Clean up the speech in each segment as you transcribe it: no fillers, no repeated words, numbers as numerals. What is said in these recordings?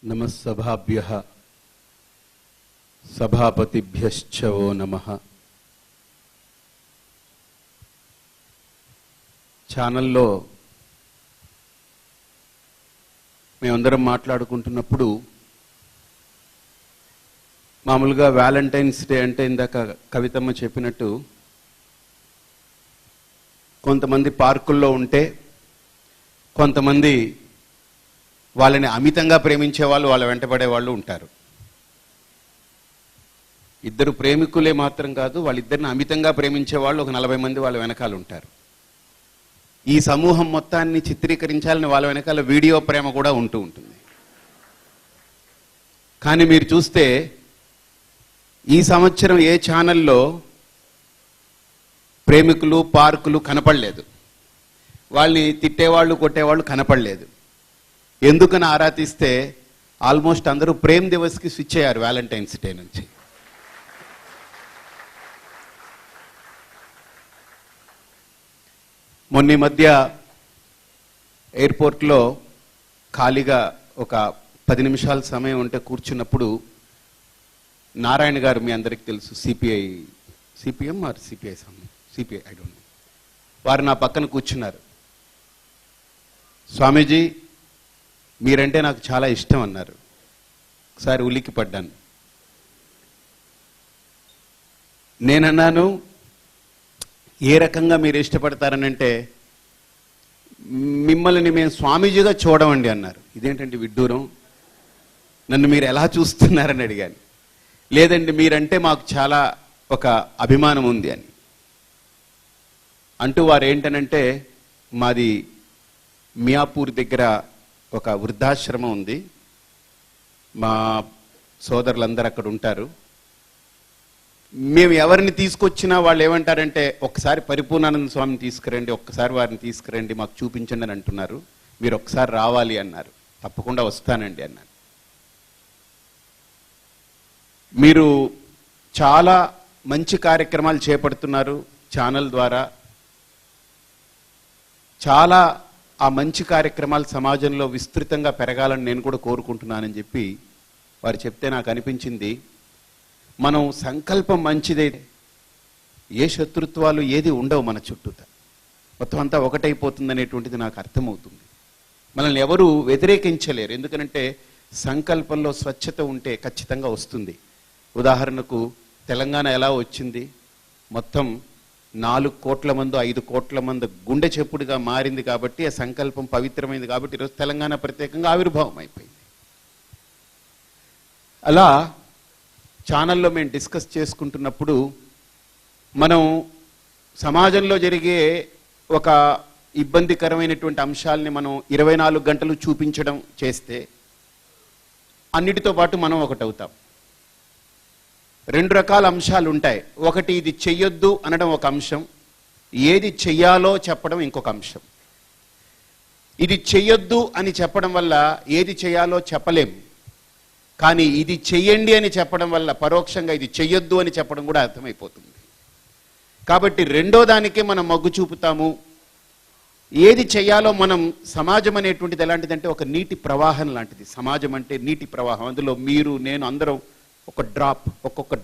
నమస్సభాభ్యః సభాపతిభ్యశ్చ వో నమః. ఛానల్లో మేమందరం మాట్లాడుకుంటున్నప్పుడు మామూలుగా వ్యాలంటైన్స్ డే అంటే ఇందాక కవితమ్మ చెప్పినట్టు కొంతమంది పార్కుల్లో ఉంటే కొంతమంది వాళ్ళని అమితంగా ప్రేమించే వాళ్ళు వాళ్ళ వెంటబడే వాళ్ళు ఉంటారు. ఇద్దరు ప్రేమికులే మాత్రం కాదు, వాళ్ళిద్దరిని అమితంగా ప్రేమించే వాళ్ళు ఒక 40 మంది వాళ్ళ వెనకాల ఉంటారు. ఈ సమూహం మొత్తాన్ని చిత్రీకరించాలని వాళ్ళ వెనకాల వీడియో ప్రేమ కూడా ఉంటూ ఉంటుంది. కానీ మీరు చూస్తే ఈ సంవత్సరం ఏ ఛానల్లో ప్రేమికులు పార్కులు కనపడలేదు, వాళ్ళని తిట్టేవాళ్ళు కొట్టేవాళ్ళు కనపడలేదు. ఎందుకని ఆరా తీస్తే ఆల్మోస్ట్ అందరూ ప్రేమ్ దివస్కి స్విచ్ అయ్యారు వ్యాలంటైన్స్ డే నుంచి. మొన్న మధ్య ఎయిర్పోర్ట్లో ఖాళీగా ఒక 10 నిమిషాల సమయం ఉంటే కూర్చున్నప్పుడు నారాయణ గారు, మీ అందరికీ తెలుసు, CPM or CPI I don't know, వారు నా పక్కన కూర్చున్నారు. స్వామీజీ మీరంటే నాకు చాలా ఇష్టం అన్నారు. ఒకసారి ఉలిక్కి పడ్డాను. నేనన్నాను, ఏ రకంగా మీరు ఇష్టపడతారనంటే మిమ్మల్ని మేము స్వామీజీగా చూడమండి అన్నారు. ఇదేంటంటే విడ్డూరం, నన్ను మీరు ఎలా చూస్తున్నారని అడిగాను. లేదండి మీరంటే మాకు చాలా ఒక అభిమానం ఉంది అని అంటూ వారు ఏంటనంటే, మాది మియాపూర్ దగ్గర ఒక వృద్ధాశ్రమం ఉంది, మా సోదరులందరూ అక్కడ ఉంటారు, మేము ఎవరిని తీసుకొచ్చినా వాళ్ళు ఏమంటారంటే ఒక్కసారి పరిపూర్ణానంద స్వామిని తీసుకురండి, ఒక్కసారి వారిని తీసుకురండి, మాకు చూపించండి అని అంటున్నారు, మీరు ఒక్కసారి రావాలి అన్నారు. తప్పకుండా వస్తానండి అన్నాను. మీరు చాలా మంచి కార్యక్రమాలు చేపడుతున్నారు ఛానల్ ద్వారా, చాలా ఆ మంచి కార్యక్రమాలు సమాజంలో విస్తృతంగా పెరగాలని నేను కూడా కోరుకుంటున్నానని చెప్పి వారు చెప్తే నాకు అనిపించింది, మనం సంకల్పం మంచిదే, ఏ శత్రుత్వాలు ఏది ఉండవు మన చుట్టూత, మొత్తం అంతా ఒకటైపోతుంది అనేటువంటిది నాకు అర్థమవుతుంది. మనల్ని ఎవరు వ్యతిరేకించలేరు, ఎందుకంటే సంకల్పంలో స్వచ్ఛత ఉంటే ఖచ్చితంగా వస్తుంది. ఉదాహరణకు తెలంగాణ ఎలా వచ్చింది, మొత్తం 4 కోట్ల మంది 5 కోట్ల మంది గుండె చెప్పుడుగా మారింది కాబట్టి, ఆ సంకల్పం పవిత్రమైంది కాబట్టి ఈరోజు తెలంగాణ ప్రత్యేకంగా ఆవిర్భావం అయిపోయింది. అలా ఛానల్లో మేము డిస్కస్ చేసుకుంటున్నప్పుడు మనం సమాజంలో జరిగే ఒక ఇబ్బందికరమైనటువంటి అంశాలని మనం 24 గంటలు చూపించడం చేస్తే అన్నిటితో పాటు మనం ఒకటవుతాం. 2 రకాల అంశాలు ఉంటాయి. ఒకటి, ఇది చెయ్యొద్దు అనడం ఒక అంశం, ఏది చెయ్యాలో చెప్పడం ఇంకొక అంశం. ఇది చెయ్యొద్దు అని చెప్పడం వల్ల ఏది చేయాలో చెప్పలేం, కానీ ఇది చెయ్యండి అని చెప్పడం వల్ల పరోక్షంగా ఇది చెయ్యొద్దు అని చెప్పడం కూడా అర్థమైపోతుంది. కాబట్టి రెండో దానికే మనం మొగ్గు చూపుతాము. ఏది చెయ్యాలో మనం, సమాజం అనేటువంటిది ఎలాంటిదంటే ఒక నీటి ప్రవాహం లాంటిది. సమాజం అంటే నీటి ప్రవాహం, అందులో మీరు నేను అందరం ఒక్కొక్క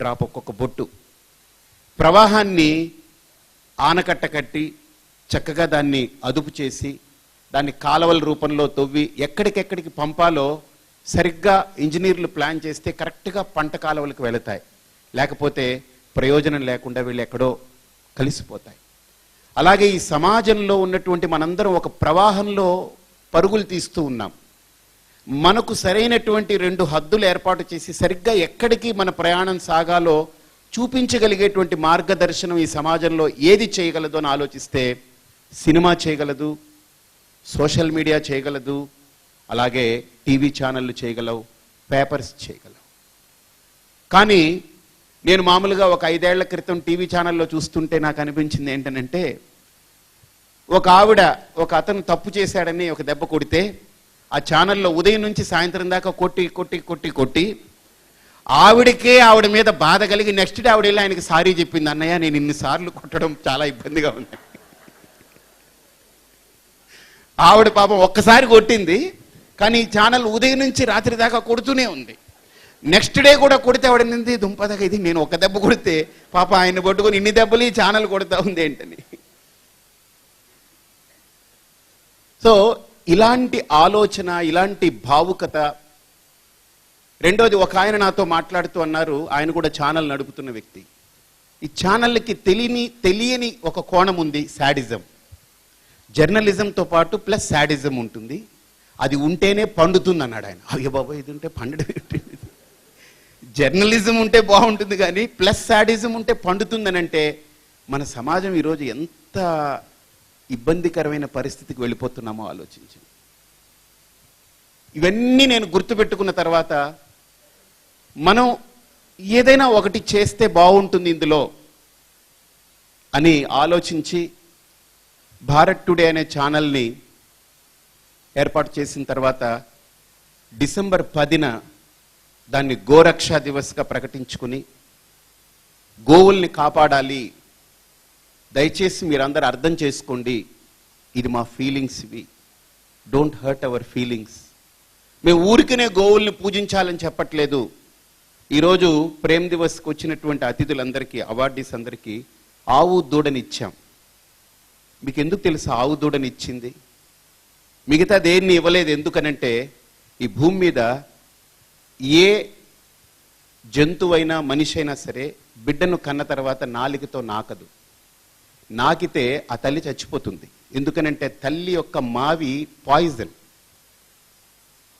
డ్రాప్ ఒక్కొక్క బొట్టు ప్రవాహాన్ని ఆనకట్ట కట్టి చక్కగా దాన్ని అదుపు చేసి దాన్ని కాలువల రూపంలో తవ్వి ఎక్కడికెక్కడికి పంపాలో సరిగ్గా ఇంజనీర్లు ప్లాన్ చేస్తే కరెక్ట్గా పంట కాలువలకు వెళతాయి, లేకపోతే ప్రయోజనం లేకుండా వీళ్ళు ఎక్కడో కలిసిపోతాయి. అలాగే ఈ సమాజంలో ఉన్నటువంటి మనందరం ఒక ప్రవాహంలో పరుగులు తీస్తూ ఉన్నాం. మనకు సరైనటువంటి 2 హద్దులు ఏర్పాటు చేసి సరిగ్గా ఎక్కడికి మన ప్రయాణం సాగాలో చూపించగలిగేటువంటి మార్గదర్శనం ఈ సమాజంలో ఏది చేయగలదో అని ఆలోచిస్తే సినిమా చేయగలదు, సోషల్ మీడియా చేయగలదు, అలాగే టీవీ ఛానళ్ళు చేయగలవు, పేపర్స్ చేయగలవు. కానీ నేను మామూలుగా ఒక 5 ఏళ్ల క్రితం టీవీ ఛానల్లో చూస్తుంటే నాకు అనిపించింది ఏంటనంటే, ఒక ఆవిడ ఒక అతను తప్పు చేశాడని ఒక దెబ్బ కొడితే ఆ ఛానల్లో ఉదయం నుంచి సాయంత్రం దాకా కొట్టి కొట్టి కొట్టి కొట్టి ఆవిడ మీద బాధ కలిగి నెక్స్ట్ డే ఆవిడ వెళ్ళి ఆయనకి సారీ చెప్పింది, అన్నయ్య నేను ఇన్నిసార్లు కొట్టడం చాలా ఇబ్బందిగా ఉంది. ఆవిడ పాపం ఒక్కసారి కొట్టింది, కానీ ఈ ఛానల్ ఉదయం నుంచి రాత్రి దాకా కొడుతూనే ఉంది. నెక్స్ట్ డే కూడా కొడితే ఎవడనింది దుంపదగా ఇది, నేను ఒక దెబ్బ కొడితే పాప ఆయన పట్టుకొని ఇన్ని దెబ్బలు ఈ ఛానల్ కొడతా ఉంది ఏంటని. సో ఇలాంటి ఆలోచన, ఇలాంటి భావుకత. రెండోది, ఒక ఆయన నాతో మాట్లాడుతూ అన్నారు, ఆయన కూడా ఛానల్ నడుపుతున్న వ్యక్తి. ఈ ఛానల్కి తెలియని ఒక కోణం ఉంది, శాడిజం. జర్నలిజంతో పాటు ప్లస్ శాడిజం ఉంటుంది. అది ఉంటేనే పండుతుంది అన్నాడు ఆయన. అయ్యో బాబా, ఇది ఉంటే పండడం ఏంటి? జర్నలిజం ఉంటే బాగుంటుంది కానీ ప్లస్ శాడిజం ఉంటే పండుతుందని అంటే మన సమాజం ఈరోజు ఎంత ఇబ్బందికరమైన పరిస్థితికి వెళ్ళిపోతున్నామో ఆలోచించండి. ఇవన్నీ నేను గుర్తుపెట్టుకున్న తర్వాత మనం ఏదైనా ఒకటి చేస్తే బాగుంటుంది ఇందులో అని ఆలోచించి భారత్ టుడే అనే ఛానల్ని ఏర్పాటు చేసిన తర్వాత డిసెంబర్ 10న దాన్ని గోరక్షా దివస్గా ప్రకటించుకుని గోవుల్ని కాపాడాలి, దయచేసి మీరందరూ అర్థం చేసుకోండి, ఇది మా ఫీలింగ్స్, ఇవి డోంట్ హర్ట్ అవర్ ఫీలింగ్స్. మేము ఊరికనే గోవుల్ని పూజించాలని చెప్పట్లేదు. ఈరోజు ప్రేమ్ దివస్కి వచ్చినటువంటి అతిథులందరికీ, అవార్డీస్ అందరికీ ఆవు దూడని ఇచ్చాం. మీకు ఎందుకు తెలుసు ఆవు దూడని ఇచ్చింది? మిగతా దేన్ని ఇవ్వలేదు. ఎందుకనంటే ఈ భూమి మీద ఏ జంతువైనా మనిషి అయినా సరే బిడ్డను కన్న తర్వాత నాలికతో నాకదు. నాకితే ఆ తల్లి చచ్చిపోతుంది. ఎందుకనంటే తల్లి యొక్క మావి పాయిజన్.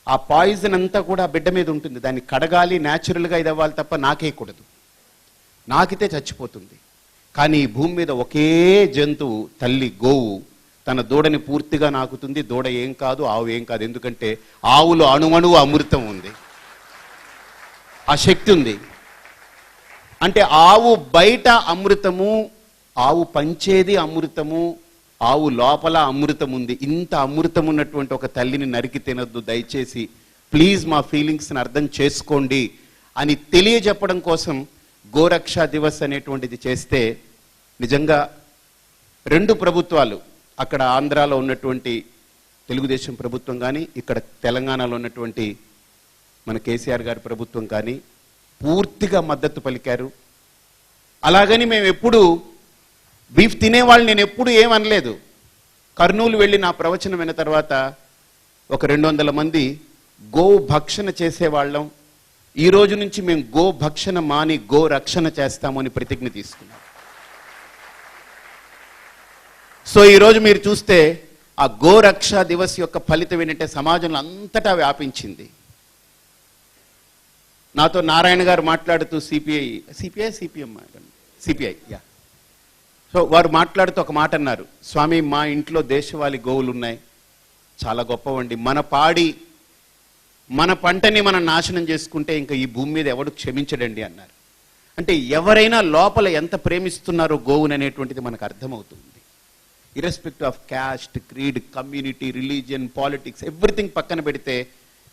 ఆ పాయిజన్ అంతా కూడా బిడ్డ మీద ఉంటుంది. దాన్ని కడగాలి, న్యాచురల్గా ఇది అవ్వాలి తప్ప నాకేయకూడదు. నాకితే చచ్చిపోతుంది. కానీ ఈ భూమి మీద ఒకే జంతువు, తల్లి గోవు, తన దూడని పూర్తిగా నాకుతుంది. దూడ ఏం కాదు, ఆవు ఏం కాదు. ఎందుకంటే ఆవులో అణువణువు అమృతం ఉంది, ఆ శక్తి ఉంది. అంటే ఆవు బయట అమృతము, ఆవు పంచేది అమృతము, ఆవు లోపల అమృతం ఉంది. ఇంత అమృతం ఉన్నటువంటి ఒక తల్లిని నరికి తినొద్దు, దయచేసి ప్లీజ్ మా ఫీలింగ్స్ని అర్థం చేసుకోండి అని తెలియజెప్పడం కోసం గోరక్షా దివస్ అనేటువంటిది చేస్తే నిజంగా 2 ప్రభుత్వాలు, అక్కడ ఆంధ్రాలో ఉన్నటువంటి తెలుగుదేశం ప్రభుత్వం కానీ, ఇక్కడ తెలంగాణలో ఉన్నటువంటి మన కేసీఆర్ గారి ప్రభుత్వం కానీ పూర్తిగా మద్దతు పలికారు. అలాగని మేము ఎప్పుడు బీఫ్ తినేవాళ్ళు నేను ఎప్పుడు ఏమనలేదు. కర్నూలు వెళ్ళి నా ప్రవచనం విన్న తర్వాత ఒక 200 మంది గో భక్షణ చేసేవాళ్ళం, ఈ రోజు నుంచి మేము గో భక్షణ మాని గో రక్షణ చేస్తామని ప్రతిజ్ఞ తీసుకున్నాం. సో ఈరోజు మీరు చూస్తే ఆ గోరక్షా దివస్ యొక్క ఫలితం ఏంటంటే సమాజంలో అంతటా వ్యాపించింది. నాతో నారాయణ గారు మాట్లాడుతూ సిపిఐ సో వారు మాట్లాడుతూ ఒక మాట అన్నారు, స్వామి మా ఇంట్లో దేశవాళీ గోవులు ఉన్నాయి, చాలా గొప్పవండి. మన పాడి మన పంటని మనం నాశనం చేసుకుంటే ఇంకా ఈ భూమి మీద ఎవడు క్షమించడండి అన్నారు. అంటే ఎవరైనా లోపల ఎంత ప్రేమిస్తున్నారో గోవుని అనేటువంటిది మనకు అర్థమవుతుంది. Irrespective of caste, creed, community, religion, politics, everything పక్కన పెడితే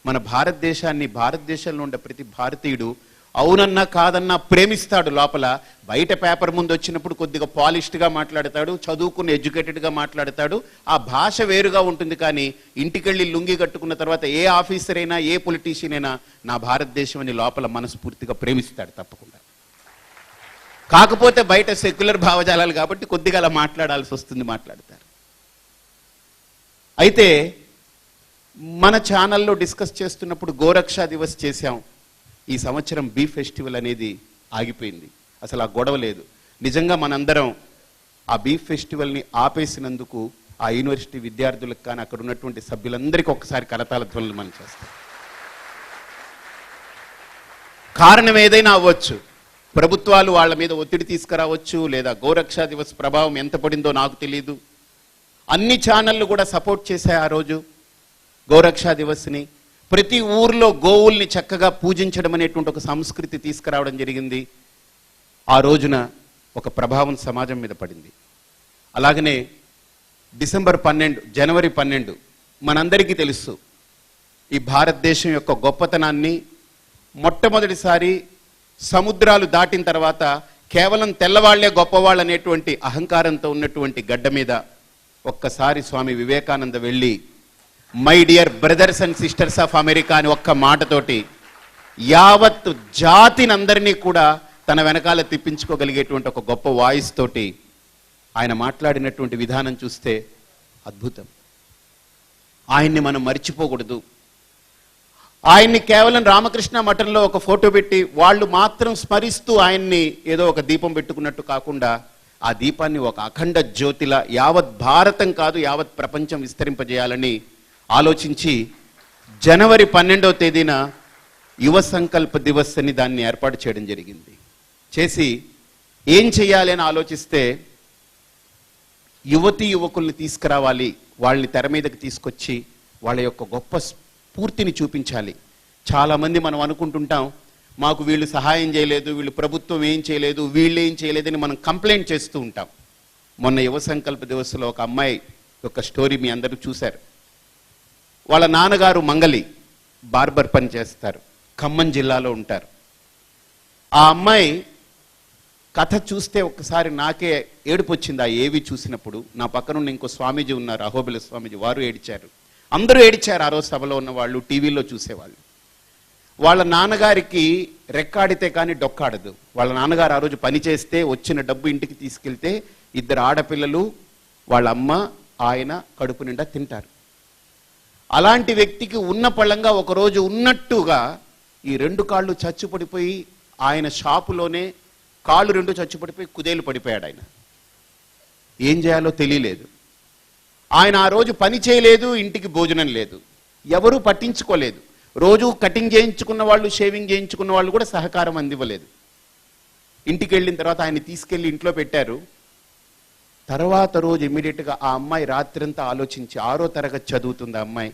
మన భారతదేశంలో ఉండే ప్రతి భారతీయుడు అవునన్నా కాదన్నా ప్రేమిస్తాడు. లోపల బయట పేపర్ ముందు వచ్చినప్పుడు కొద్దిగా పాలిష్డ్గా మాట్లాడతాడు, చదువుకుని ఎడ్యుకేటెడ్గా మాట్లాడతాడు, ఆ భాష వేరుగా ఉంటుంది. కానీ ఇంటికెళ్ళి లుంగి కట్టుకున్న తర్వాత ఏ ఆఫీసర్ అయినా, ఏ పొలిటీషియన్ అయినా నా భారతదేశం అని లోపల మనస్ఫూర్తిగా ప్రేమిస్తాడు తప్పకుండా. కాకపోతే బయట సెక్యులర్ భావజాలాలు కాబట్టి కొద్దిగా అలా మాట్లాడాల్సి వస్తుంది, మాట్లాడతారు. అయితే మన ఛానల్లో డిస్కస్ చేస్తున్నప్పుడు గోరక్షా దివస్ చేశాం. ఈ సంవత్సరం బీఫ్ ఫెస్టివల్ అనేది ఆగిపోయింది, అసలు ఆ గొడవ లేదు. నిజంగా మనందరం ఆ బీఫ్ ఫెస్టివల్ని ఆపేసినందుకు ఆ యూనివర్సిటీ విద్యార్థులకు కానీ అక్కడ ఉన్నటువంటి సభ్యులందరికీ ఒక్కసారి కరతాళ ధ్వనులు మనం చేస్తాం. కారణం ఏదైనా అవ్వచ్చు, ప్రభుత్వాలు వాళ్ళ మీద ఒత్తిడి తీసుకురావచ్చు, లేదా గోరక్షా దివస్ ప్రభావం ఎంత పడిందో నాకు తెలియదు. అన్ని ఛానళ్ళు కూడా సపోర్ట్ చేశాయి ఆ రోజు గోరక్షా దివస్ని. ప్రతి ఊర్లో గోవుల్ని చక్కగా పూజించడం అనేటువంటి ఒక సంస్కృతి తీసుకురావడం జరిగింది. ఆ రోజున ఒక ప్రభావం సమాజం మీద పడింది. అలాగనే జనవరి 12 మనందరికీ తెలుసు, ఈ భారతదేశం యొక్క గొప్పతనాన్ని మొట్టమొదటిసారి సముద్రాలు దాటిన తర్వాత కేవలం తెల్లవాళ్లే గొప్పవాళ్ళు అనేటువంటి అహంకారంతో ఉన్నటువంటి గడ్డ మీద ఒక్కసారి స్వామి వివేకానంద వెళ్ళి my dear brothers and sisters of America అని ఒక్క మాటతోటి యావత్ జాతిని అందరినీ కూడా తన వెనకాల తిప్పించుకోగలిగేటువంటి ఒక గొప్ప వాయిస్ తోటి ఆయన మాట్లాడినటువంటి విధానం చూస్తే అద్భుతం. ఆయన్ని మనం మర్చిపోకూడదు. ఆయన్ని కేవలం రామకృష్ణ మఠంలో ఒక ఫోటో పెట్టి వాళ్ళు మాత్రం స్మరిస్తూ ఆయన్ని ఏదో ఒక దీపం పెట్టుకున్నట్టు కాకుండా ఆ దీపాన్ని ఒక అఖండ జ్యోతిలా యావత్ భారతం కాదు యావత్ ప్రపంచం విస్తరింపజేయాలని ఆలోచించి జనవరి 12వ తేదీన యువ సంకల్ప దివస్ అని దాన్ని ఏర్పాటు చేయడం జరిగింది. చేసి ఏం చేయాలి అని ఆలోచిస్తే యువతీ యువకుల్ని తీసుకురావాలి, వాళ్ళని తెర మీదకి తీసుకొచ్చి వాళ్ళ యొక్క గొప్ప స్ఫూర్తిని చూపించాలి. చాలామంది మనం అనుకుంటుంటాం మాకు వీళ్ళు సహాయం చేయలేదు, వీళ్ళు ప్రభుత్వం ఏం చేయలేదు, వీళ్ళు ఏం చేయలేదని మనం కంప్లైంట్ చేస్తూ ఉంటాం. మొన్న యువ సంకల్ప దివస్లో ఒక అమ్మాయి యొక్క స్టోరీ మీ అందరూ చూశారు. వాళ్ళ నాన్నగారు మంగలి బార్బర్ పని చేస్తారు, ఖమ్మం జిల్లాలో ఉంటారు. ఆ అమ్మాయి కథ చూస్తే ఒక్కసారి నాకే ఏడుపు వచ్చింది. ఆ ఏవి చూసినప్పుడు నా పక్కనున్న ఇంకో స్వామీజీ ఉన్నారు, అహోబిల స్వామీజీ, వారు ఏడిచారు. అందరూ ఏడిచారు. ఆ రోజు సభలో ఉన్న వాళ్ళు, టీవీలో చూసేవాళ్ళు. వాళ్ళ నాన్నగారికి రెక్కాడితే కానీ డొక్కాడదు. వాళ్ళ నాన్నగారు ఆ రోజు పని చేస్తే వచ్చిన డబ్బు ఇంటికి తీసుకెళ్తే 2 ఆడపిల్లలు వాళ్ళ అమ్మ ఆయన కడుపు నిండా తింటారు. అలాంటి వ్యక్తికి ఉన్న పళ్ళంగా ఒకరోజు ఉన్నట్టుగా ఈ 2 కాళ్ళు చచ్చుపడిపోయి ఆయన షాపులోనే కాళ్ళు 2 చచ్చుపడిపోయి కుదేలు పడిపోయాడు. ఆయన ఏం చేయాలో తెలియలేదు. ఆయన ఆ రోజు పని చేయలేదు, ఇంటికి భోజనం లేదు, ఎవరూ పట్టించుకోలేదు. రోజు కటింగ్ చేయించుకున్న వాళ్ళు, షేవింగ్ చేయించుకున్న వాళ్ళు కూడా సహకారం అందివ్వలేదు. ఇంటికి వెళ్ళిన తర్వాత ఆయన తీసుకెళ్ళి ఇంట్లో పెట్టారు. తర్వాత రోజు ఇమ్మీడియట్గా ఆ అమ్మాయి రాత్రంతా ఆలోచించి 6వ తరగతి చదువుతుంది ఆ అమ్మాయి.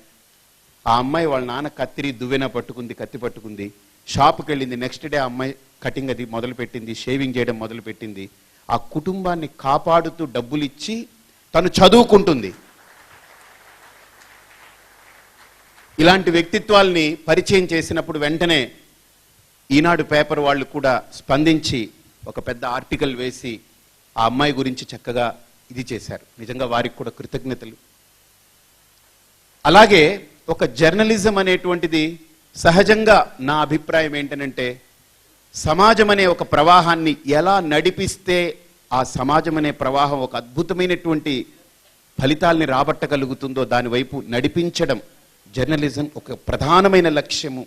ఆ అమ్మాయి వాళ్ళ నాన్న కత్తిరి దువ్వెన పట్టుకుంది, కత్తి పట్టుకుంది, షాప్కి వెళ్ళింది. నెక్స్ట్ డే ఆ అమ్మాయి కటింగ్ అది మొదలుపెట్టింది, షేవింగ్ చేయడం మొదలుపెట్టింది. ఆ కుటుంబాన్ని కాపాడుతూ డబ్బులు ఇచ్చి తను చదువుకుంటుంది. ఇలాంటి వ్యక్తిత్వాల్ని పరిచయం చేసినప్పుడు వెంటనే ఈనాడు పేపర్ వాళ్ళు కూడా స్పందించి ఒక పెద్ద ఆర్టికల్ వేసి ఆ అమ్మాయి గురించి చక్కగా ఇది చేశారు. నిజంగా వారికి కూడా కృతజ్ఞతలు. అలాగే ఒక జర్నలిజం అనేటువంటిది సహజంగా నా అభిప్రాయం ఏంటనంటే సమాజం అనే ఒక ప్రవాహాన్ని ఎలా నడిపిస్తే ఆ సమాజం అనే ప్రవాహం ఒక అద్భుతమైనటువంటి ఫలితాల్ని రాబట్టగలుగుతుందో దాని వైపు నడిపించడం జర్నలిజం ఒక ప్రధానమైన లక్ష్యము.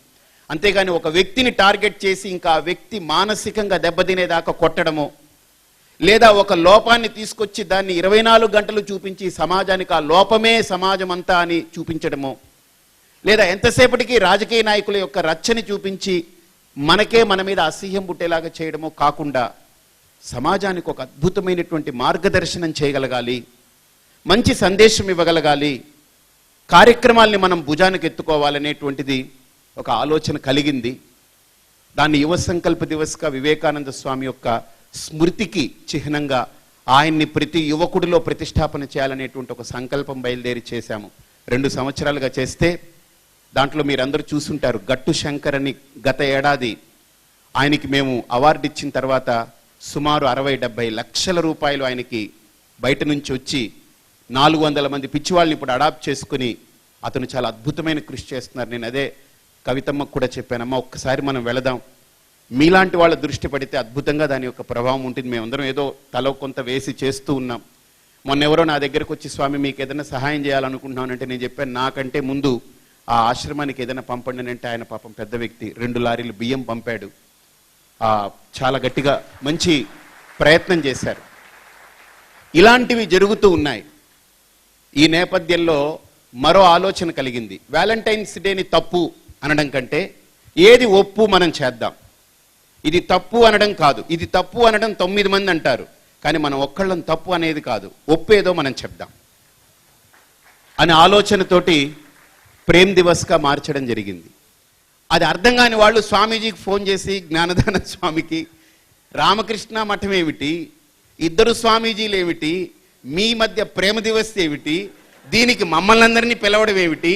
అంతేగాని ఒక వ్యక్తిని టార్గెట్ చేసి ఇంకా ఆ వ్యక్తి మానసికంగా దెబ్బతినేదాకా కొట్టడమో, లేదా ఒక లోపాన్ని తీసుకొచ్చి దాన్ని 24 గంటలు చూపించి సమాజానికి ఆ లోపమే సమాజం అంతా అని చూపించడమో, లేదా ఎంతసేపటికి రాజకీయ నాయకుల యొక్క రచ్చని చూపించి మనకే మన మీద అసహ్యం పుట్టేలాగా చేయడమో కాకుండా సమాజానికి ఒక అద్భుతమైనటువంటి మార్గదర్శనం చేయగలగాలి, మంచి సందేశం ఇవ్వగలగాలి, కార్యక్రమాల్ని మనం భుజానికి ఎత్తుకోవాలనేటువంటిది ఒక ఆలోచన కలిగింది. దాన్ని యువ సంకల్ప దివస్గా వివేకానంద స్వామి యొక్క స్మృతికి చిహ్నంగా ఆయన్ని ప్రతి యువకుడిలో ప్రతిష్టాపన చేయాలనేటువంటి ఒక సంకల్పం బయలుదేరి చేశాము. 2 సంవత్సరాలుగా చేస్తే దాంట్లో మీరందరూ చూసుంటారు. గట్టు శంకర్ అని గత ఏడాది ఆయనకి మేము అవార్డు ఇచ్చిన తర్వాత సుమారు 60-70 లక్షల రూపాయలు ఆయనకి బయట నుంచి వచ్చి 400 మంది పిచ్చివాళ్ళని ఇప్పుడు అడాప్ట్ చేసుకుని అతను చాలా అద్భుతమైన కృషి చేస్తున్నారు. నేను అదే కవితమ్మకు కూడా చెప్పానమ్మా, ఒక్కసారి మనం వెళదాం, మీలాంటి వాళ్ళ దృష్టి పడితే అద్భుతంగా దాని యొక్క ప్రభావం ఉంటుంది. మేమందరం ఏదో తలో కొంత వేసి చేస్తూ ఉన్నాం. మొన్న ఎవరో నా దగ్గరకు వచ్చి స్వామి మీకు ఏదైనా సహాయం చేయాలనుకుంటున్నానంటే నేను చెప్పాను నాకంటే ముందు ఆ ఆశ్రమానికి ఏదైనా పంపండి అంటే ఆయన పాపం పెద్ద వ్యక్తి 2 లారీలు బియ్యం పంపాడు. చాలా గట్టిగా మంచి ప్రయత్నం చేశారు. ఇలాంటివి జరుగుతూ ఉన్నాయి. ఈ నేపథ్యంలో మరో ఆలోచన కలిగింది. వ్యాలంటైన్స్ డేని తప్పు అనడం కంటే ఏది ఒప్పు మనం చేద్దాం. ఇది తప్పు అనడం కాదు, ఇది తప్పు అనడం 9 మంది అంటారు, కానీ మనం ఒక్కళ్ళం తప్పు అనేది కాదు, ఒప్పేదో మనం చెప్దాం అనే ఆలోచనతోటి ప్రేమ్ దివస్గా మార్చడం జరిగింది. అది అర్థం కాని వాళ్ళు స్వామీజీకి ఫోన్ చేసి జ్ఞానదాన స్వామికి రామకృష్ణ మఠం ఏమిటి, 2 స్వామీజీలు ఏమిటి, మీ మధ్య ప్రేమ దివస్ ఏమిటి, దీనికి మమ్మల్ని అందరినీ పిలవడం ఏమిటి,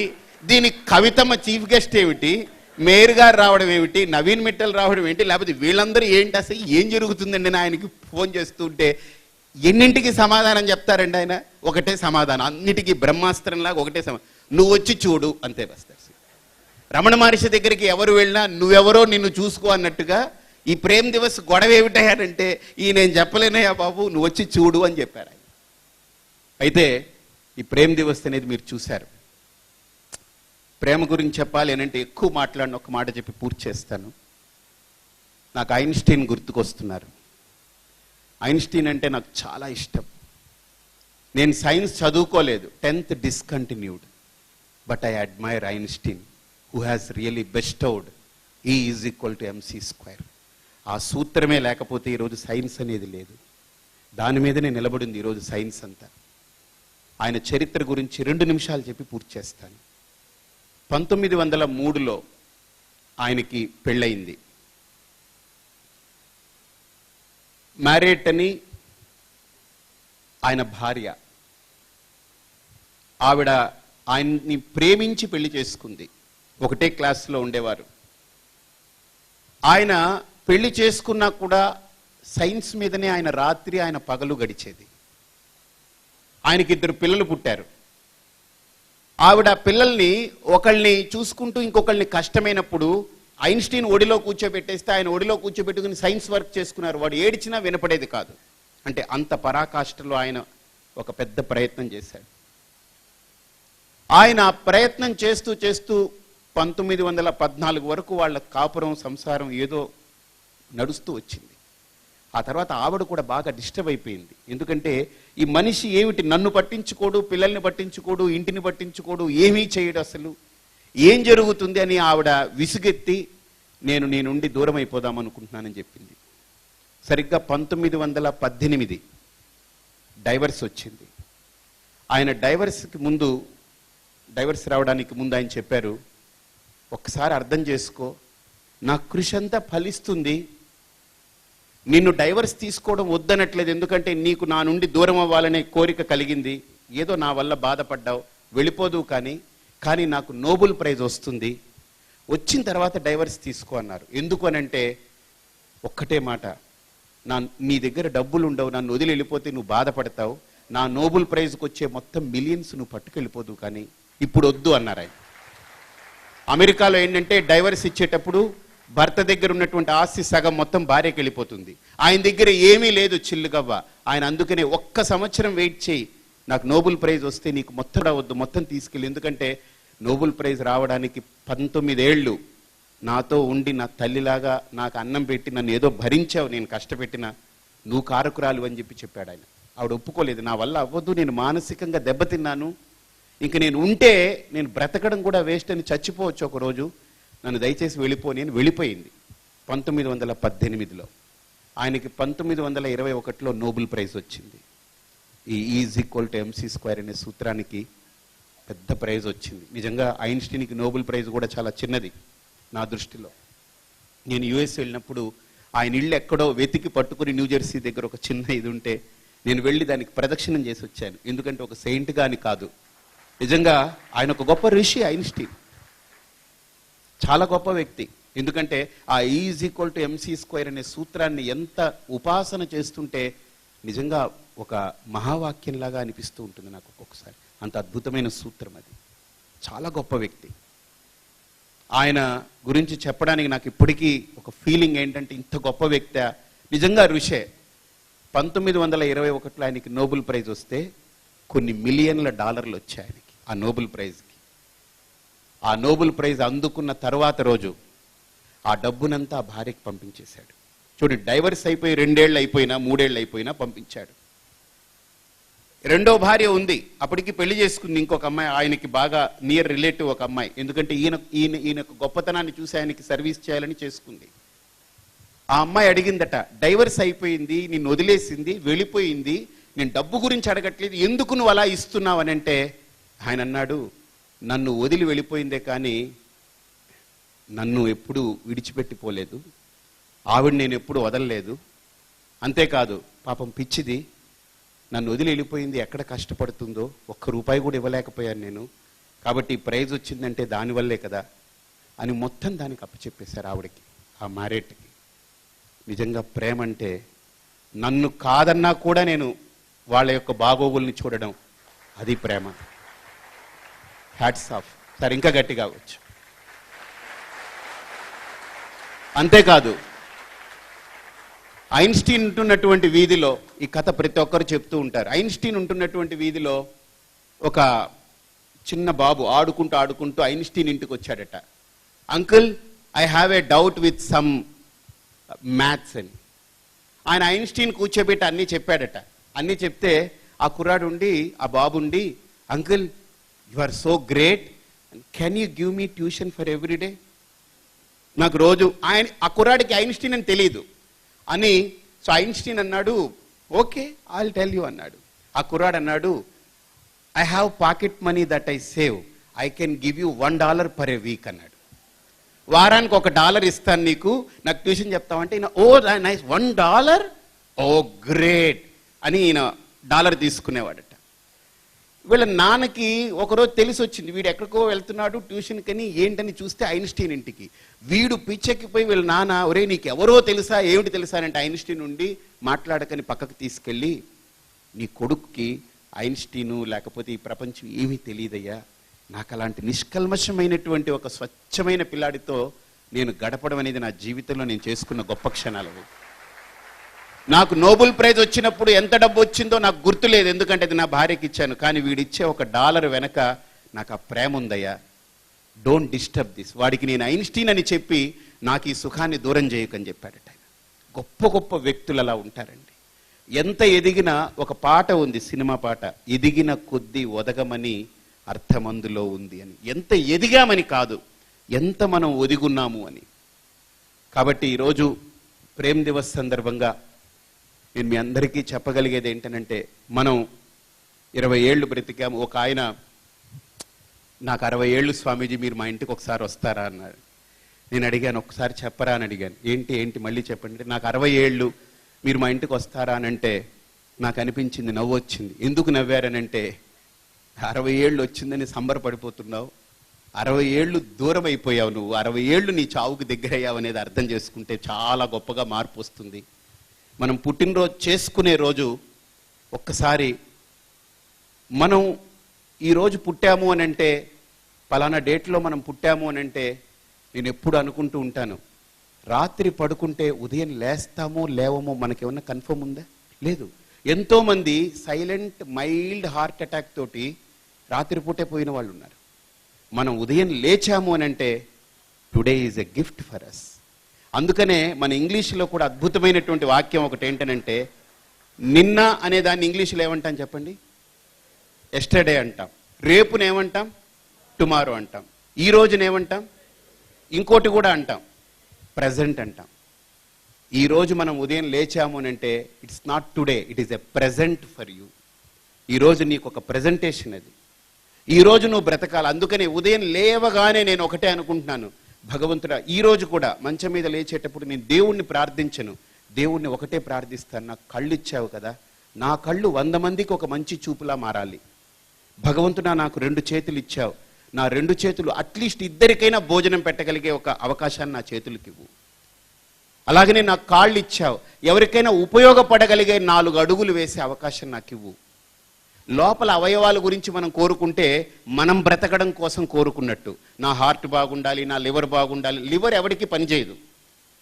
దీనికి కవితమ్మ చీఫ్ గెస్ట్ ఏమిటి, మేయర్ గారు రావడం ఏమిటి, నవీన్ మిట్టల్ రావడం ఏంటి, లేకపోతే వీళ్ళందరూ ఏంటి, అసలు ఏం జరుగుతుందండి నేను ఆయనకి ఫోన్ చేస్తుంటే ఎన్నింటికి సమాధానం చెప్తారండి ఆయన? ఒకటే సమాధానం, అన్నిటికీ బ్రహ్మాస్త్రంలాగా ఒకటే సమాధానం, నువ్వు వచ్చి చూడు అంతే బస్. రమణ మహర్షి దగ్గరికి ఎవరు వెళ్ళినా నువ్వెవరో నిన్ను చూసుకో అన్నట్టుగా ఈ ప్రేమ్ దివస్ గొడవ ఏమిటయ్యాడంటే ఈ నేను చెప్పలేనయ్యా బాబు నువ్వు వచ్చి చూడు అని చెప్పారు ఆయన. అయితే ఈ ప్రేమ్ దివస్ అనేది మీరు చూశారు. ప్రేమ గురించి చెప్పాలి అని అంటే ఎక్కువ మాట్లాడిన ఒక మాట చెప్పి పూర్తి చేస్తాను. నాకు ఐన్స్టీన్ గుర్తుకొస్తున్నారు. ఐన్స్టీన్ అంటే నాకు చాలా ఇష్టం. నేను సైన్స్ చదువుకోలేదు, 10th discontinued, but I admire Einstein who has really bestowed E = mc². ఆ సూత్రమే లేకపోతే ఈరోజు సైన్స్ అనేది లేదు. దాని మీదనే నిలబడింది ఈరోజు సైన్స్ అంతా. ఆయన చరిత్ర గురించి 2 నిమిషాలు చెప్పి పూర్తి చేస్తాను. 1903లో ఆయనకి పెళ్ళయింది. మ్యారేట్ అని ఆయన భార్య. ఆవిడ ఆయన్ని ప్రేమించి పెళ్లి చేసుకుంది. ఒకటే క్లాస్లో ఉండేవారు. ఆయన పెళ్లి చేసుకున్నా కూడా సైన్స్ మీదనే ఆయన రాత్రి ఆయన పగలు గడిచేది. ఆయనకి 2 పిల్లలు పుట్టారు. ఆవిడ పిల్లల్ని ఒకళ్ళని చూసుకుంటూ ఇంకొకళ్ళని కష్టమైనప్పుడు ఐన్స్టీన్ ఒడిలో కూర్చోబెట్టేస్తే ఆయన ఒడిలో కూర్చోబెట్టుకుని సైన్స్ వర్క్ చేసుకున్నారు. వాడు ఏడిచినా వినపడేది కాదు. అంటే అంత పరాకాష్ఠలో ఆయన ఒక పెద్ద ప్రయత్నం చేశాడు. ఆయన ప్రయత్నం చేస్తూ చేస్తూ 1914 వరకు వాళ్ళ కాపురం సంసారం ఏదో నడుస్తూ వచ్చింది. ఆ తర్వాత ఆవిడ కూడా బాగా డిస్టర్బ్ అయిపోయింది. ఎందుకంటే ఈ మనిషి ఏమిటి, నన్ను పట్టించుకోడు, పిల్లల్ని పట్టించుకోడు, ఇంటిని పట్టించుకోడు, ఏమీ చేయడు, అసలు ఏం జరుగుతుంది అని ఆవిడ విసుగెత్తి నేను నీ నుండి దూరం అయిపోదాం అనుకుంటున్నానని చెప్పింది. సరిగ్గా 1918 డైవర్స్ వచ్చింది. ఆయన డైవర్స్ రావడానికి ముందు ఆయన చెప్పారు, ఒక్కసారి అర్థం చేసుకో, నా కృషి అంతా ఫలిస్తుంది, నిన్ను డైవర్స్ తీసుకోవడం వద్దనట్లేదు, ఎందుకంటే నీకు నా నుండి దూరం అవ్వాలనే కోరిక కలిగింది, ఏదో నా వల్ల బాధపడ్డావు, వెళ్ళిపోదు, కానీ నాకు నోబెల్ ప్రైజ్ వస్తుంది, వచ్చిన తర్వాత డైవర్స్ తీసుకో అన్నారు. ఎందుకు అనంటే ఒక్కటే మాట, నీ దగ్గర డబ్బులు ఉండవు, నన్ను వదిలి వెళ్ళిపోతే నువ్వు బాధపడతావు, నా నోబెల్ ప్రైజ్కి వచ్చే మొత్తం మిలియన్స్ నువ్వు పట్టుకెళ్ళిపోదు, కానీ ఇప్పుడు వద్దు అన్నారు ఆయన. అమెరికాలో ఏంటంటే డైవర్స్ ఇచ్చేటప్పుడు భర్త దగ్గర ఉన్నటువంటి ఆస్తి సగం మొత్తం భార్యకి వెళ్ళిపోతుంది. ఆయన దగ్గర ఏమీ లేదు చిల్లుగవ్వ. ఆయన అందుకనే 1 సంవత్సరం వెయిట్ చేయి, నాకు నోబెల్ ప్రైజ్ వస్తే నీకు మొత్తం రావద్దు, మొత్తం తీసుకెళ్ళి, ఎందుకంటే నోబెల్ ప్రైజ్ రావడానికి 19 ఏళ్ళు నాతో ఉండి నా తల్లిలాగా నాకు అన్నం పెట్టి నన్ను ఏదో భరించావు, నేను కష్టపెట్టిన, నువ్వు కారకురాలు అని చెప్పాడు ఆయన. ఆవిడ ఒప్పుకోలేదు, నా వల్ల అవ్వదు, నేను మానసికంగా దెబ్బతిన్నాను, ఇంక నేను ఉంటే నేను బ్రతకడం కూడా వేస్ట్ అని చచ్చిపోవచ్చు ఒకరోజు, నన్ను దయచేసి వెళ్ళిపోని అని వెళ్ళిపోయింది 1918లో. ఆయనకి 1921లో నోబెల్ ప్రైజ్ వచ్చింది. ఈ E = mc² అనే సూత్రానికి పెద్ద ప్రైజ్ వచ్చింది. నిజంగా ఐన్స్టీన్కి నోబెల్ ప్రైజ్ కూడా చాలా చిన్నది నా దృష్టిలో. నేను యుఎస్ వెళ్ళినప్పుడు ఆయన ఇల్లు ఎక్కడో వెతికి పట్టుకుని న్యూజెర్సీ దగ్గర ఒక చిన్న ఇది ఉంటే నేను వెళ్ళి దానికి ప్రదక్షిణం చేసి వచ్చాను. ఎందుకంటే ఒక సెయింట్గా అని కాదు, నిజంగా ఆయన ఒక గొప్ప ఋషి ఐన్స్టీన్, చాలా గొప్ప వ్యక్తి. ఎందుకంటే ఆ E = mc² అనే సూత్రాన్ని ఎంత ఉపాసన చేస్తుంటే నిజంగా ఒక మహావాక్యంలాగా అనిపిస్తూ ఉంటుంది నాకు ఒక్కొక్కసారి. అంత అద్భుతమైన సూత్రం అది. చాలా గొప్ప వ్యక్తి. ఆయన గురించి చెప్పడానికి నాకు ఇప్పటికీ ఒక ఫీలింగ్ ఏంటంటే, ఇంత గొప్ప వ్యక్తి, నిజంగా ఋషే. 1921లో ఆయనకి నోబెల్ ప్రైజ్ వస్తే కొన్ని మిలియన్ల డాలర్లు వచ్చాయి ఆయనకి ఆ నోబెల్ ప్రైజ్కి. ఆ నోబెల్ ప్రైజ్ అందుకున్న తర్వాత రోజు ఆ డబ్బునంతా ఆ భార్యకి పంపించేశాడు. చూడండి, డైవర్స్ అయిపోయి 2 ఏళ్ళు అయిపోయినా 3 ఏళ్ళు అయిపోయినా పంపించాడు. రెండో భార్య ఉంది, అప్పటికి పెళ్లి చేసుకుంది ఇంకొక అమ్మాయి, ఆయనకి బాగా నియర్ రిలేటివ్ ఒక అమ్మాయి. ఎందుకంటే ఈయన గొప్పతనాన్ని చూసి ఆయనకి సర్వీస్ చేయాలని చేసుకుంది. ఆ అమ్మాయి అడిగిందట, డైవర్స్ అయిపోయింది, నిన్ను వదిలేసింది, వెళ్ళిపోయింది, నేను డబ్బు గురించి అడగట్లేదు, ఎందుకు నువ్వు అలా ఇస్తున్నావు అని అంటే ఆయన అన్నాడు, నన్ను వదిలి వెళ్ళిపోయిందే కానీ నన్ను ఎప్పుడు విడిచిపెట్టిపోలేదు, ఆవిడ నేను ఎప్పుడు వదలలేదు, అంతేకాదు పాపం పిచ్చిది, నన్ను వదిలి వెళ్ళిపోయింది, ఎక్కడ కష్టపడుతుందో, ₹1 కూడా ఇవ్వలేకపోయాను నేను, కాబట్టి ఈ ప్రైజ్ వచ్చిందంటే దానివల్లే కదా అని మొత్తం దానికి అప్పచెప్పేశారు ఆవిడకి, ఆ మ్యారేట్కి. నిజంగా ప్రేమ అంటే నన్ను కాదన్నా కూడా నేను వాళ్ళ యొక్క బాగోగుల్ని చూడడం, అది ప్రేమ. హ్యాట్స్ ఆఫ్ సార్, ఇంకా గట్టిగా అవ్వచ్చు. అంతేకాదు, ఐన్స్టీన్ ఉంటున్నటువంటి వీధిలో, ఈ కథ ప్రతి ఒక్కరు చెప్తూ ఉంటారు, ఐన్స్టీన్ ఉంటున్నటువంటి వీధిలో ఒక చిన్న బాబు ఆడుకుంటూ ఐన్స్టీన్ ఇంటికి వచ్చాడట. Uncle, I have a doubt with some maths అని. ఆయన ఐన్స్టీన్ కూర్చోబెట్టి అన్నీ చెప్పాడట. అన్నీ చెప్తే ఆ కుర్రాడు ఉండి, ఆ బాబు ఉండి, uncle you are so great, can you give me tuition for every day? నాకు రోజు ఆ కుర్రాడికి ఐన్స్టీన్ అని తెలియదు అని. సో ఐన్స్టీన్ అన్నాడు, okay I will tell you అన్నాడు. ఆ కుర్రాడు అన్నాడు, I have pocket money that I save, I can give you $1 per a week అన్నాడు. వారానికి $1 ఇస్తాను నీకు, నాకు ట్యూషన్ చెప్తామంటే ఈయన, ఓ నైస్, $1, ఓ గ్రేట్ అని ఈయన డాలర్ తీసుకునేవాడట. వీళ్ళ నాన్నకి ఒకరోజు తెలిసి వచ్చింది, వీడు ఎక్కడికో వెళ్తున్నాడు ట్యూషన్కి అని. ఏంటని చూస్తే ఐన్స్టీన్ ఇంటికి. వీడు పిచ్చెక్కిపోయి వీళ్ళ నాన్న, ఒరే నీకు ఎవరో తెలుసా, ఏమిటి తెలుసా అంటే ఐన్స్టీన్ ఉండి మాట్లాడకని పక్కకు తీసుకెళ్ళి, నీ కొడుక్కి ఐన్స్టీను లేకపోతే ఈ ప్రపంచం ఏమీ తెలియదయ్యా, నాకు అలాంటి నిష్కల్మషమైనటువంటి ఒక స్వచ్ఛమైన పిల్లాడితో నేను గడపడం అనేది నా జీవితంలో నేను చేసుకున్న గొప్ప క్షణాలు. నాకు నోబెల్ ప్రైజ్ వచ్చినప్పుడు ఎంత డబ్బు వచ్చిందో నాకు గుర్తులేదు, ఎందుకంటే అది నా భార్యకి ఇచ్చాను. కానీ వీడిచ్చే $1 వెనక నాకు ఆ ప్రేమ ఉందయ్యా, డోంట్ డిస్టర్బ్ దిస్. వాడికి నేను ఐన్స్టీన్ అని చెప్పి నాకు ఈ సుఖాన్ని దూరం చేయకని చెప్పాడట. గొప్ప గొప్ప వ్యక్తులు అలా ఉంటారండి. ఎంత ఎదిగినా, ఒక పాట ఉంది, సినిమా పాట, ఎదిగిన కొద్దీ ఒదగమని అర్థమందులో ఉంది అని. ఎంత ఎదిగామని కాదు, ఎంత మనం ఒదిగున్నాము అని. కాబట్టి ఈరోజు ప్రేమ్ దివస్ సందర్భంగా నేను మీ అందరికీ చెప్పగలిగేది ఏంటనంటే, మనం 20 ఏళ్ళు బ్రతికాము. ఒక ఆయన నాకు 60 ఏళ్ళు స్వామీజీ, మీరు మా ఇంటికి ఒకసారి వస్తారా అన్నాడు. నేను అడిగాను, ఒకసారి చెప్పరా అని అడిగాను. ఏంటి మళ్ళీ చెప్పండి. నాకు 60 ఏళ్ళు, మీరు మా ఇంటికి వస్తారా అని అంటే నాకు అనిపించింది, నవ్వు వచ్చింది. ఎందుకు నవ్వారనంటే, 60 ఏళ్ళు వచ్చిందని సంబరపడిపోతున్నావు, 60 ఏళ్ళు దూరం అయిపోయావు నువ్వు, 60 ఏళ్ళు నీ చావుకు దగ్గరయ్యావు అనేది అర్థం చేసుకుంటే చాలా గొప్పగా మార్పు వస్తుంది. మనం పుట్టినరోజు చేసుకునే రోజు ఒక్కసారి మనం ఈరోజు పుట్టాము అని అంటే, పలానా డేట్లో మనం పుట్టాము అని అంటే, నేను ఎప్పుడు అనుకుంటూ ఉంటాను, రాత్రి పడుకుంటే ఉదయం లేస్తామో లేవమో మనకేమన్నా కన్ఫర్మ్ ఉందా? లేదు. ఎంతోమంది సైలెంట్ మైల్డ్ హార్ట్ అటాక్ తోటి రాత్రిపూటే పోయిన వాళ్ళు ఉన్నారు. మనం ఉదయం లేచాము అని అంటే today is a gift for us. అందుకనే మన ఇంగ్లీష్లో కూడా అద్భుతమైనటువంటి వాక్యం ఒకటి ఏంటనంటే, నిన్న అనే దాన్ని ఇంగ్లీష్లో ఏమంటాం చెప్పండి? ఎస్టర్డే అంటాం. రేపునేమంటాం? టుమారో అంటాం. ఈ రోజునేమంటాం? ఇంకోటి కూడా అంటాం, ప్రజెంట్ అంటాం. ఈరోజు మనం ఉదయం లేచాము అని అంటే it's not today, it is a present for you. ఈరోజు నీకు ఒక ప్రజెంటేషన్ అది. ఈరోజు నువ్వు బ్రతకాలి. అందుకని ఉదయం లేవగానే నేను ఒకటే అనుకుంటున్నాను, భగవంతుడా, ఈరోజు కూడా మంచం మీద లేచేటప్పుడు నేను దేవుణ్ణి ప్రార్థించను, దేవుణ్ణి ఒకటే ప్రార్థిస్తాను, నాకు కళ్ళు ఇచ్చావు కదా, నా కళ్ళు 100 మందికి ఒక మంచి చూపులా మారాలి. భగవంతుడా, నాకు 2 చేతులు ఇచ్చావు, నా 2 చేతులు అట్లీస్ట్ ఇద్దరికైనా భోజనం పెట్టగలిగే ఒక అవకాశాన్ని నా చేతులకి ఇవ్వు. అలాగనే నాకు కాళ్ళు ఇచ్చావు, ఎవరికైనా ఉపయోగపడగలిగే 4 అడుగులు వేసే అవకాశం నాకు ఇవ్వు. లోపల అవయవాల గురించి మనం కోరుకుంటే మనం బ్రతకడం కోసం కోరుకున్నట్టు, నా హార్ట్ బాగుండాలి, నా లివర్ బాగుండాలి. లివర్ ఎవరికి పనిచేయదు,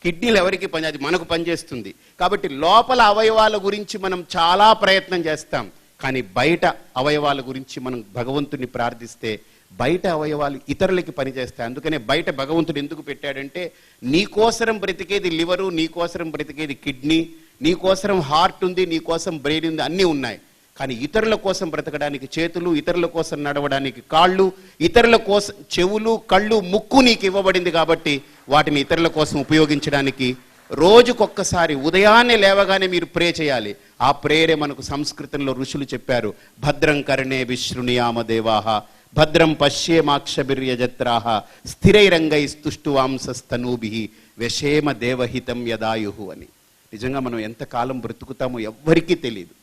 కిడ్నీలు ఎవరికి పని, అది మనకు పనిచేస్తుంది. కాబట్టి లోపల అవయవాల గురించి మనం చాలా ప్రయత్నం చేస్తాం, కానీ బయట అవయవాల గురించి మనం భగవంతుని ప్రార్థిస్తే బయట అవయవాలు ఇతరులకి పనిచేస్తాయి. అందుకనే బయట భగవంతుడు ఎందుకు పెట్టాడంటే, నీకోసరం బ్రతికేది లివరు, నీకోసరం బ్రతికేది కిడ్నీ, నీకోసరం హార్ట్ ఉంది, నీకోసం బ్రెయిన్ ఉంది, అన్నీ ఉన్నాయి. కానీ ఇతరుల కోసం బ్రతకడానికి చేతులు, ఇతరుల కోసం నడవడానికి కాళ్ళు, ఇతరుల కోసం చెవులు, కళ్ళు, ముక్కు నీకు ఇవ్వబడింది. కాబట్టి వాటిని ఇతరుల కోసం ఉపయోగించడానికి రోజుకొక్కసారి ఉదయాన్నే లేవగానే మీరు ప్రే చేయాలి. ఆ ప్రేయరే మనకు సంస్కృతంలో ఋషులు చెప్పారు, భద్రం కర్ణే విశృణుయామ దేవాహ, భద్రం పశ్యేమాక్షభిర్యజత్రాహ, స్థిరైరంగైస్తుష్టువాంసస్తనూభిః వ్యశేమ దేవహితం యదాయుహు అని. నిజంగా మనం ఎంతకాలం బ్రతుకుతామో ఎవ్వరికీ తెలియదు.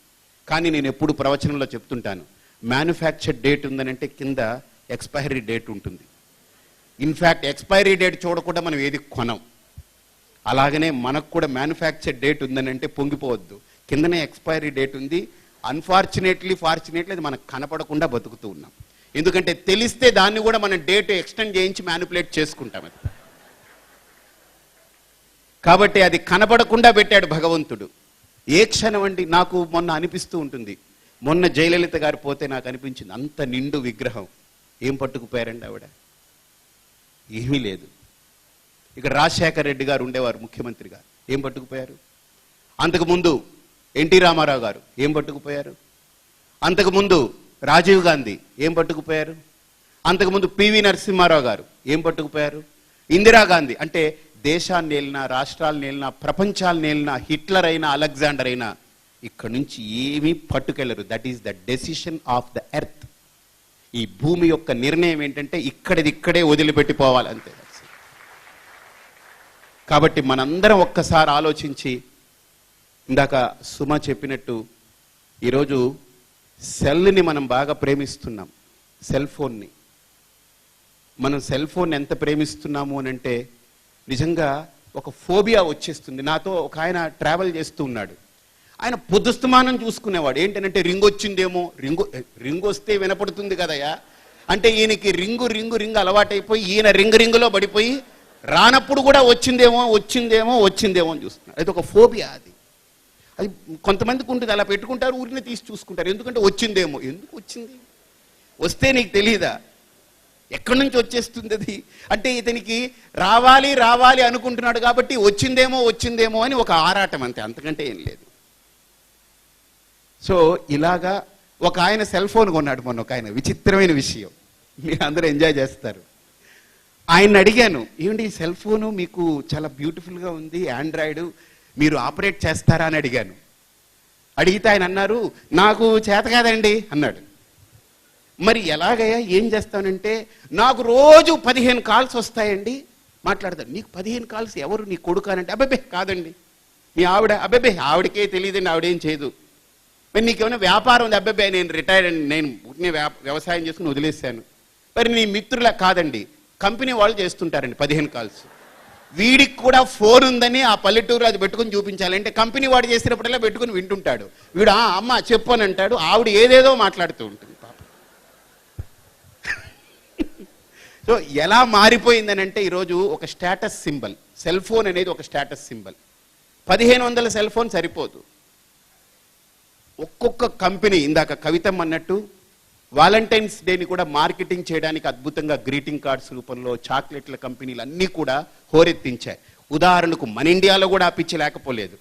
కానీ నేను ఎప్పుడు ప్రవచనంలో చెప్తుంటాను, మ్యానుఫ్యాక్చర్ డేట్ ఉందనంటే కింద ఎక్స్పైరీ డేట్ ఉంటుంది. ఇన్ఫ్యాక్ట్ ఎక్స్పైరీ డేట్ చూడకుండా మనం ఏది కొనం. అలాగనే మనకు కూడా మ్యానుఫ్యాక్చర్ డేట్ ఉందనంటే పొంగిపోవద్దు, కిందనే ఎక్స్పైరీ డేట్ ఉంది. అన్ఫార్చునేట్లీ ఫార్చునేట్లీ అది మనకు కనపడకుండా బతుకుతూ ఉన్నాం. ఎందుకంటే తెలిస్తే దాన్ని కూడా మనం డేట్ ఎక్స్టెండ్ చేయించి మ్యానిపులేట్ చేసుకుంటాం. అది కాబట్టి అది కనబడకుండా పెట్టాడు భగవంతుడు. ఏ క్షణం అండి నాకు మొన్న అనిపిస్తూ ఉంటుంది, మొన్న జయలలిత గారు పోతే నాకు అనిపించింది అంత నిండు విగ్రహం ఏం పట్టుకుపోయారండి ఆవిడ? ఏమీ లేదు. ఇక్కడ రాజశేఖర్ రెడ్డి గారు ఉండేవారు ముఖ్యమంత్రిగా, ఏం పట్టుకుపోయారు? అంతకుముందు ఎన్టీ రామారావు గారు ఏం పట్టుకుపోయారు? అంతకుముందు రాజీవ్ గాంధీ ఏం పట్టుకుపోయారు? అంతకుముందు పివి నరసింహారావు గారు ఏం పట్టుకుపోయారు? ఇందిరాగాంధీ. అంటే దేశాన్ని ఏలినా, రాష్ట్రాలను ఏలినా, ప్రపంచాలను ఏలినా, హిట్లర్ అయినా, అలెగ్జాండర్ అయినా ఇక్కడి నుంచి ఏమీ పట్టుకెళ్ళరు. That is the decision of the earth. ఈ భూమి యొక్క నిర్ణయం ఏంటంటే ఇక్కడే వదిలిపెట్టిపోవాలి అంతే. కాబట్టి మనందరం ఒక్కసారి ఆలోచించి, ఇందాక సుమ చెప్పినట్టు ఈరోజు సెల్ని మనం బాగా ప్రేమిస్తున్నాం, సెల్ ఫోన్ని. మనం సెల్ ఫోన్ ఎంత ప్రేమిస్తున్నాము అని అంటే నిజంగా ఒక ఫోబియా వచ్చేస్తుంది. నాతో ఒక ఆయన ట్రావెల్ చేస్తూ ఉన్నాడు. ఆయన పొద్దుస్తమానం చూసుకునేవాడు. ఏంటంటే రింగ్ వచ్చిందేమో, రింగ్ వస్తే వినపడుతుంది కదయ్యా అంటే ఈయనకి రింగు అలవాటైపోయి ఈయన రింగులో పడిపోయి రానప్పుడు కూడా వచ్చిందేమో అని చూస్తున్నాడు. అది ఒక ఫోబియా. అది కొంతమందికి ఉంటుంది, అలా పెట్టుకుంటారు, ఊరిని తీసి చూసుకుంటారు. ఎందుకంటే వచ్చిందేమో. ఎందుకు వచ్చింది? వస్తే నీకు తెలియదా ఎక్కడి నుంచి వచ్చేస్తుంది అది? అంటే ఇతనికి రావాలి అనుకుంటున్నాడు కాబట్టి వచ్చిందేమో అని ఒక ఆరాటం, అంతే, అంతకంటే ఏం లేదు. సో ఇలాగా ఒక ఆయన సెల్ ఫోన్ కొన్నాడు మొన్న. ఒక ఆయన విచిత్రమైన విషయం, మీరు అందరూ ఎంజాయ్ చేస్తారు. ఆయన అడిగాను, ఏమండి ఈ సెల్ ఫోను మీకు చాలా బ్యూటిఫుల్గా ఉంది, ఆండ్రాయిడ్, మీరు ఆపరేట్ చేస్తారా అని అడిగాను. అడిగితే ఆయన అన్నారు, నాకు చేత కాదండి అన్నాడు. మరి ఎలాగయ్యా, ఏం చేస్తానంటే నాకు రోజు 15 కాల్స్ వస్తాయండి, మాట్లాడతాడు. నీకు 15 కాల్స్ ఎవరు? నీ కొడుకు అనంటే అబ్బాబే కాదండి, మీ ఆవిడ. అబ్బాబే ఆవిడకే తెలియదండి, ఆవిడేం చేయదు. మరి నీకేమైనా వ్యాపారం ఉంది? అబ్బాబే నేను రిటైర్డ్ అండి, నేను వ్యవసాయం చేసుకుని వదిలేశాను. మరి నీ మిత్రుల? కాదండి, కంపెనీ వాళ్ళు చేస్తుంటారండి 15 కాల్స్. వీడికి కూడా ఫోన్ ఉందని ఆ పల్లెటూరు అది పెట్టుకుని చూపించాలంటే కంపెనీ వాడు చేసినప్పుడల్లా పెట్టుకుని వింటుంటాడు. వీడు అమ్మ చెప్పు అని అంటాడు, ఆవిడ ఏదేదో మాట్లాడుతూ ఉంటుంది పాప. సో ఎలా మారిపోయిందని అంటే ఈరోజు ఒక స్టేటస్ సింబల్, సెల్ ఫోన్ అనేది ఒక స్టేటస్ సింబల్. 1500 సెల్ ఫోన్ సరిపోదు. ఒక్కొక్క కంపెనీ, ఇందాక కవితం అన్నట్టు వాలంటైన్స్ డేని కూడా మార్కెటింగ్ చేయడానికి అద్భుతంగా గ్రీటింగ్ కార్డ్స్ రూపంలో చాక్లెట్ల కంపెనీలు అన్నీ కూడా హోరెత్తించాయి. ఉదాహరణకు మన ఇండియాలో కూడా ఆ పిచ్చి లేకపోలేదు.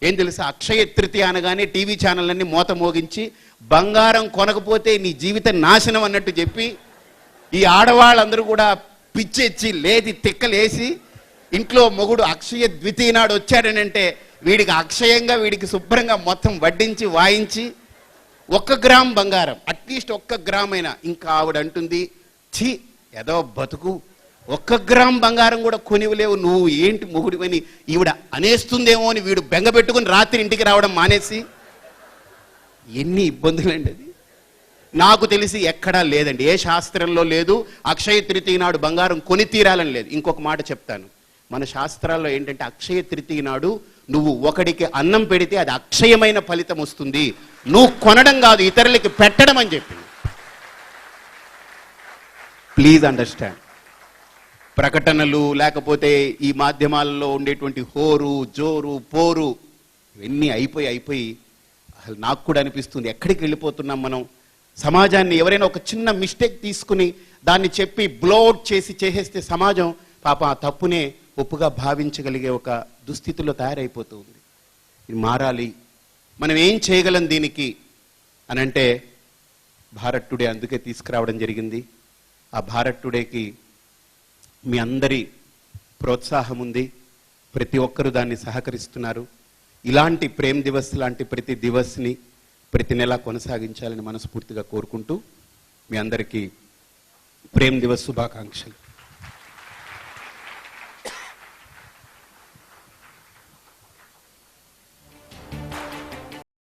ఏం తెలుసా, అక్షయ తృతీయ అనగానే టీవీ ఛానళ్ళన్నీ మోత మోగించి బంగారం కొనకపోతే నీ జీవితం నాశనం అన్నట్టు చెప్పి ఈ ఆడవాళ్ళందరూ కూడా పిచ్చెచ్చి లేది తిక్కలేసి ఇంట్లో మొగుడు అక్షయ ద్వితీయ నాడు వచ్చాడనంటే వీడికి అక్షయంగా వీడికి శుభ్రంగా మొత్తం వడ్డించి వాయించి 1 గ్రామ్ బంగారం, అట్లీస్ట్ 1 గ్రామ్ అయినా. ఇంకా ఆవిడ అంటుంది, ఛీ ఏదో బతుకు, 1 గ్రామ్ బంగారం కూడా కొనివ్వలేవు, నువ్వు ఏంటి మొగుడివని ఈవిడ అనేస్తుందేమో అని వీడు బెంగపెట్టుకుని రాత్రి ఇంటికి రావడం మానేసి. ఎన్ని ఇబ్బందులండి అది. నాకు తెలిసి ఎక్కడా లేదండి, ఏ శాస్త్రంలో లేదు అక్షయ తృతీయ నాడు బంగారం కొని తీరాలని లేదు. ఇంకొక మాట చెప్తాను, మన శాస్త్రాల్లో ఏంటంటే అక్షయ తృతీయ నాడు నువ్వు ఒకడికి అన్నం పెడితే అది అక్షయమైన ఫలితం వస్తుంది, నువ్వు కొనడం కాదు ఇతరులకి పెట్టడం అని చెప్పింది. Please understand. ప్రకటనలు లేకపోతే ఈ మాధ్యమాలలో ఉండేటువంటి హోరు జోరు పోరు ఇవన్నీ అయిపోయి అసలు నాకు కూడా అనిపిస్తుంది ఎక్కడికి వెళ్ళిపోతున్నాం మనం. సమాజాన్ని ఎవరైనా ఒక చిన్న మిస్టేక్ తీసుకుని దాన్ని చెప్పి బ్లోఅవుట్ చేసేస్తే సమాజం పాప ఆ తప్పునే ఒప్పుగా భావించగలిగే ఒక దుస్థితిలో తయారైపోతూ ఉంది. ఇది మారాలి. మనం ఏం చేయగలం దీనికి అని అంటే భారత్ టుడే అందుకే తీసుకురావడం జరిగింది. ఆ భారత్ టుడేకి మీ అందరి ప్రోత్సాహం ఉంది, ప్రతి ఒక్కరూ దాన్ని సహకరిస్తున్నారు. ఇలాంటి ప్రేమ్ దివస్ లాంటి ప్రతి దివస్ని ప్రతి నెల కొనసాగించాలని మనస్ఫూర్తిగా కోరుకుంటూ మీ అందరికీ ప్రేమ్ దివస్ శుభాకాంక్షలు.